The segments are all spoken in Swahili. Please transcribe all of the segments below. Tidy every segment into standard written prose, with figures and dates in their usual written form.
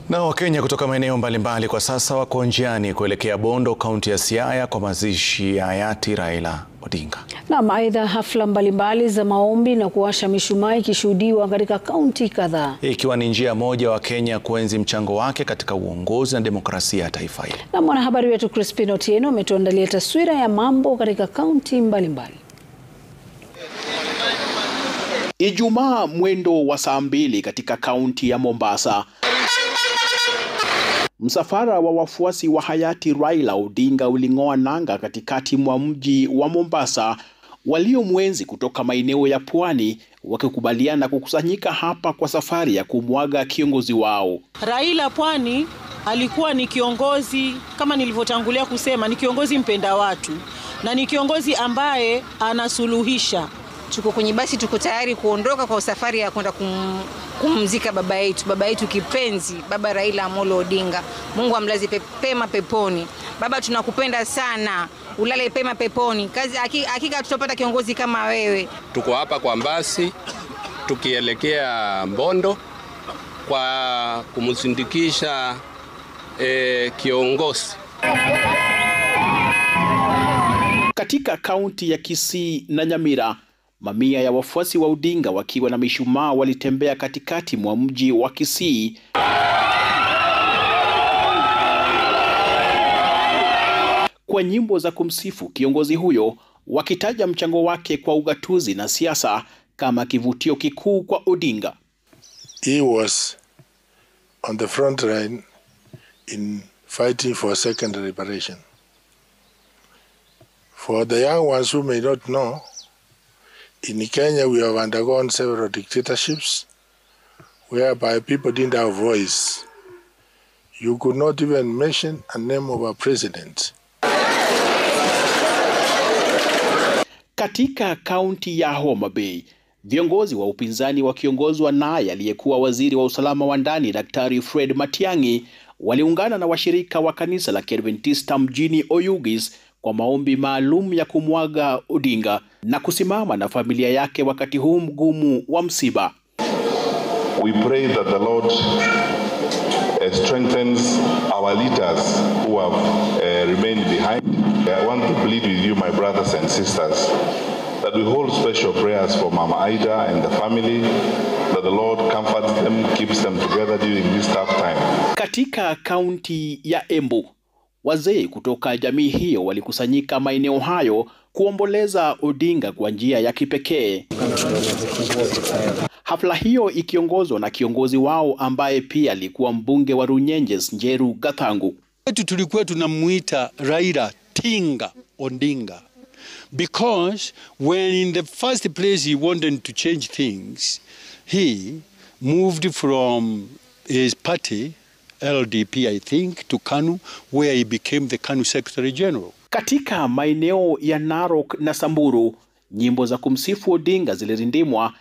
Na Wakenya kutoka maeneo mbalimbali kwa sasa wako njiani kuelekea Bondo, kaunti ya Siaya kwa mazishi ya hayati Raila Odinga. Na aidha hafla mbalimbali za maombi na kuwasha mishumaa ikishuhudiwa katika kaunti kadhaa. Ikiwa ni njia moja wa Kenya kuenzi mchango wake katika uongozi na demokrasia ya taifa hili. Na mwanahabari wetu Crispin Otieno ametuandalia taswira ya mambo katika kaunti mbalimbali. Ijumaa mwendo wa saa 2 katika kaunti ya Mombasa. Msafara wa wafuasi wa hayati Raila Odinga uling'oa nanga katikati mwa mji wa Mombasa, waliomwenzi kutoka maeneo ya pwani wakikubaliana kukusanyika hapa kwa safari ya kumwaga kiongozi wao. Raila pwani alikuwa ni kiongozi, kama nilivyotangulia kusema, ni kiongozi mpenda watu na ni kiongozi ambaye anasuluhisha. Tuko kwenye basi, tuko tayari kuondoka kwa safari ya kwenda kumzika baba yetu kipenzi, Baba Raila Amolo Odinga. Mungu amlaze pema peponi. Baba, tunakupenda sana, ulale pema peponi. Hakika tutapata kiongozi kama wewe. Tuko hapa kwa basi tukielekea Bondo kwa kumsindikisha kiongozi. Katika kaunti ya Kisii na Nyamira, mamia ya wafuasi wa Odinga wakiwa na mishumaa walitembea katikati mwa mji wa Kisii kwa nyimbo za kumsifu kiongozi huyo, wakitaja mchango wake kwa ugatuzi na siasa kama kivutio kikuu kwa Odinga. He was on the front line in fighting for second liberation. For the young ones who may not know, in Kenya, we have undergone several dictatorships whereby people didn't have a voice. You could not even mention a name of a president. Katika kaunti ya Homa Bay, viongozi wa upinzani wakiongozwa naye aliyekuwa waziri wa usalama wa ndani Daktari Fred Matiang'i waliungana na washirika wa kanisa la Adventista mjini Oyugis kwa maombi maalum ya kumwaga Odinga na kusimama na familia yake wakati huu mgumu wa msiba. We pray that the Lord strengthens our leaders who have remained behind. I want to plead with you, my brothers and sisters, that we hold special prayers for Mama Aida and the family, that the Lord comforts them, keeps them together during this tough time. Katika kaunti ya Embu, wazee kutoka jamii hiyo walikusanyika maeneo hayo kuomboleza Odinga kwa njia ya kipekee. Hafla hiyo ikiongozwa na kiongozi wao ambaye pia alikuwa mbunge wa Runyenjes, Njeru Gathangu. Tulikuwa tunamuita Raila Tinga Odinga because when in the first place he wanted to change things, he moved from his party LDP, I think, to KANU, where he became the KANU Secretary General. Katika maeneo ya Narok na Samburu, nyimbo za kumsifu Odinga zilirindimwa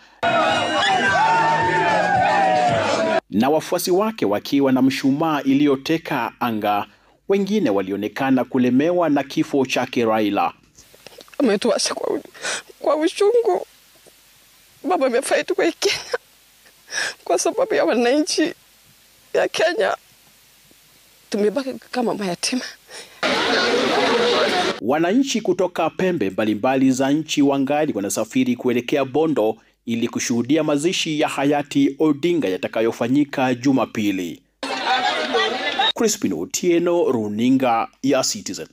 na wafuasi wake wakiwa na mshumaa iliyoteka anga. Wengine walionekana kulemewa na kifo chake Raila. Ametuacha kwa ushungu. Baba amefight kwa Kenya kwa sababu ya wananchi ya Kenya. Tumebaki kama mayatima. Wananchi kutoka pembe mbalimbali za nchi wangali wanasafiri kuelekea Bondo ili kushuhudia mazishi ya hayati Odinga yatakayofanyika Jumapili. Crispin Otieno, runinga ya Citizen.